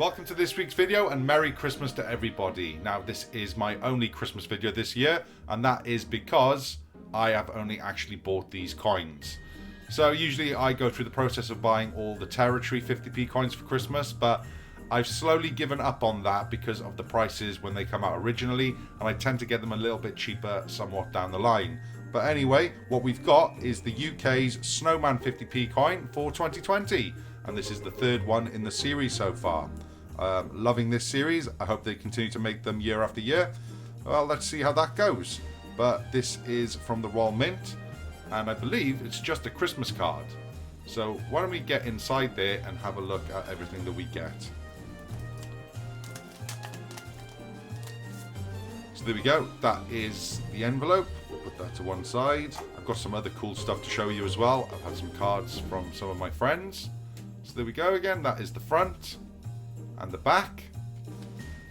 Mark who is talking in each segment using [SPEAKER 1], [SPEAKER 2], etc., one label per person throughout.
[SPEAKER 1] Welcome to this week's video and Merry Christmas to everybody. Now this is my only Christmas video this year, and that is because I have only actually bought these coins. So usually I go through the process of buying all the territory 50p coins for Christmas, but I've slowly given up on that because of the prices when they come out originally, and I tend to get them a little bit cheaper somewhat down the line. But anyway, what we've got is the UK's Snowman 50p coin for 2020, and this is the third one in the series so far. Loving this series. I hope they continue to make them year after year. Well, let's see how that goes. But this is from the Royal Mint, and I believe it's just a Christmas card. So why don't we get inside there and have a look at everything that we get. So there we go. That is the envelope. We'll put that to one side. I've got some other cool stuff to show you as well. I've had some cards from some of my friends. So there we go again. That is the front and the back,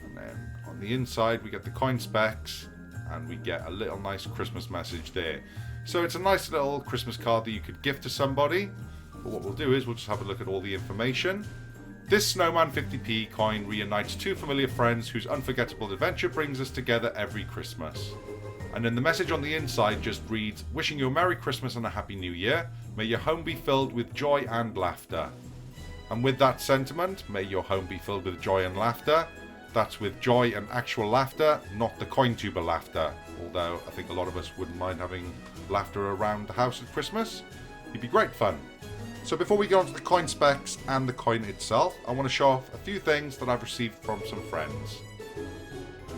[SPEAKER 1] and then on the inside we get the coin specs, and we get a little nice Christmas message there. So it's a nice little Christmas card that you could gift to somebody. But what we'll do is we'll just have a look at all the information. This Snowman 50p coin reunites two familiar friends whose unforgettable adventure brings us together every Christmas. And then the message on the inside just reads, "Wishing you a Merry Christmas and a Happy New Year. May your home be filled with joy and laughter." And with that sentiment, may your home be filled with joy and laughter. That's with joy and actual laughter, not the coin tuber laughter. Although I think a lot of us wouldn't mind having laughter around the house at Christmas. It'd be great fun. So before we get on to the coin specs and the coin itself, I want to show off a few things that I've received from some friends.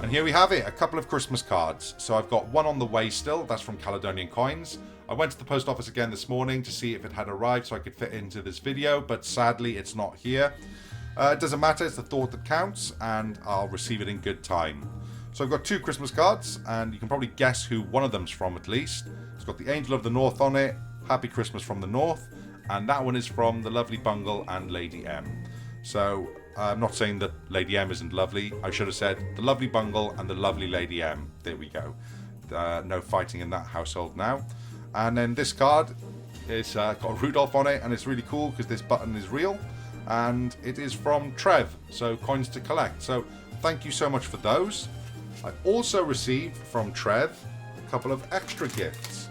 [SPEAKER 1] And here we have it, a couple of Christmas cards. So I've got one on the way still, that's from Caledonian Coins. I went to the post office again this morning to see if it had arrived so I could fit into this video, but sadly it's not here. It doesn't matter, it's the thought that counts, and I'll receive it in good time. So I've got two Christmas cards, and you can probably guess who one of them's from at least. It's got the Angel of the North on it, Happy Christmas from the North, and that one is from the lovely Bungle and Lady M. So I'm not saying that Lady M isn't lovely, I should have said the lovely Bungle and the lovely Lady M. There we go. No fighting in that household now. And then this card is got Rudolph on it, and it's really cool because this button is real, and it is from Trev, so coins to collect. So thank you so much for those. I also received from Trev a couple of extra gifts,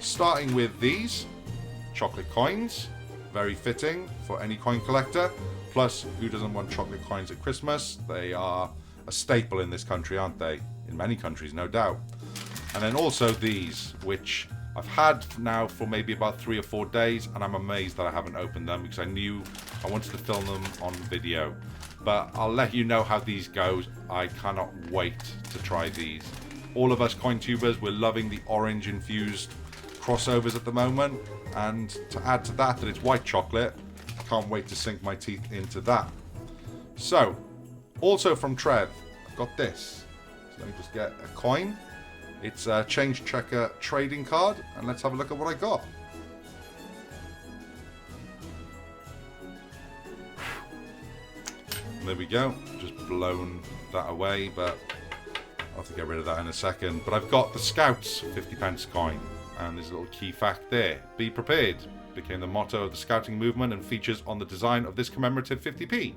[SPEAKER 1] starting with these chocolate coins, very fitting for any coin collector. Plus, who doesn't want chocolate coins at Christmas? They are a staple in this country, aren't they? In many countries, no doubt. And then also these, which I've had now for maybe about 3 or 4 days, and I'm amazed that I haven't opened them because I knew I wanted to film them on video. But I'll let you know how these go. I cannot wait to try these. All of us coin tubers, we're loving the orange infused crossovers at the moment, and to add to that it's white chocolate, I can't wait to sink my teeth into that. So, also from Trev, I've got this. So let me just get a coin. It's a Change Checker trading card, and let's have a look at what I got. And there we go, just blown that away, but I'll have to get rid of that in a second. But I've got the Scouts 50p coin, and there's a little key fact there. Be prepared became the motto of the Scouting movement and features on the design of this commemorative 50p.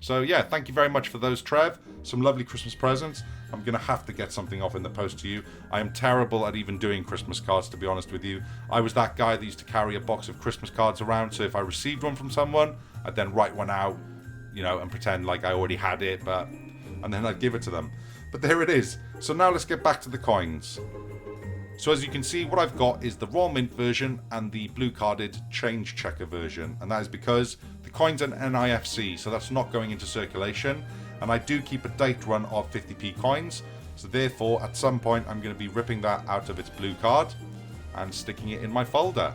[SPEAKER 1] So yeah, thank you very much for those, Trev. Some lovely Christmas presents. I'm going to have to get something off in the post to you. I am terrible at even doing Christmas cards, to be honest with you. I was that guy that used to carry a box of Christmas cards around, so if I received one from someone, I'd then write one out, you know, and pretend like I already had it, and then I'd give it to them. But there it is. So now let's get back to the coins. So as you can see, what I've got is the Royal Mint version and the blue carded Change Checker version, and that is because the coin's an NIFC, so that's not going into circulation, and I do keep a date run of 50p coins, so therefore at some point I'm going to be ripping that out of its blue card and sticking it in my folder.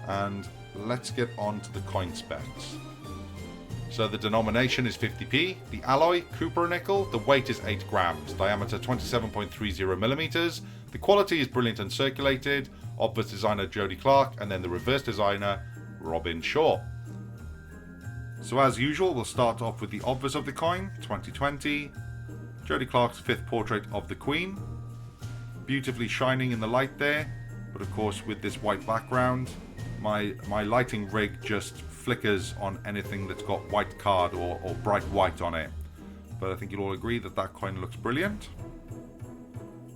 [SPEAKER 1] And let's get on to the coin specs. So the denomination is 50p, the alloy, Cooper nickel, the weight is 8 grams, diameter 27.30 millimeters, the quality is brilliant and circulated, obverse designer Jody Clark, and then the reverse designer Robin Shaw. So as usual, we'll start off with the obverse of the coin, 2020, Jody Clark's 5th portrait of the Queen, beautifully shining in the light there, but of course with this white background, my lighting rig just flickers on anything that's got white card or bright white on it. But I think you'll all agree that that coin looks brilliant.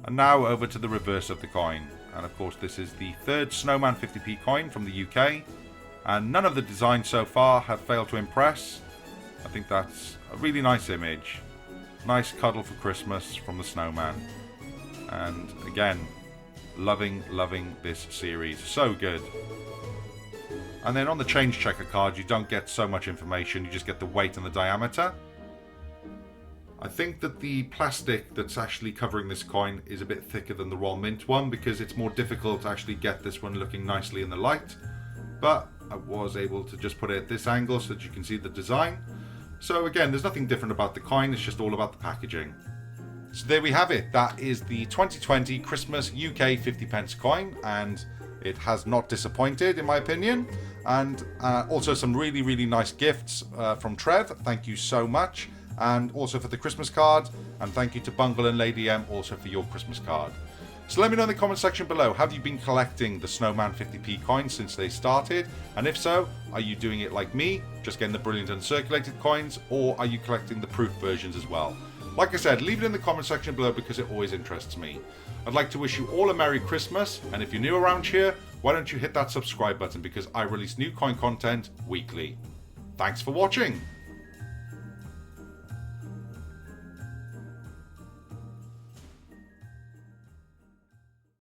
[SPEAKER 1] And now over to the reverse of the coin. And of course this is the third Snowman 50p coin from the UK. And none of the designs so far have failed to impress. I think that's a really nice image. Nice cuddle for Christmas from the Snowman. And again, loving this series. So good. And then on the change checker card, you don't get so much information. You just get the weight and the diameter. I think that the plastic that's actually covering this coin is a bit thicker than the Royal Mint one, because it's more difficult to actually get this one looking nicely in the light. But I was able to just put it at this angle so that you can see the design. So again, there's nothing different about the coin, it's just all about the packaging. So there we have it. That is the 2020 Christmas UK 50p coin, and it has not disappointed in my opinion. And also some really nice gifts from Trev. Thank you so much. And also for the Christmas card. And thank you to Bungle and Lady M also for your Christmas card. So let me know in the comment section below, have you been collecting the Snowman 50p coins since they started? And if so, are you doing it like me, just getting the brilliant uncirculated coins, or are you collecting the proof versions as well? Like I said, leave it in the comment section below because it always interests me. I'd like to wish you all a Merry Christmas, and if you're new around here, why don't you hit that subscribe button because I release new coin content weekly. Thanks for watching!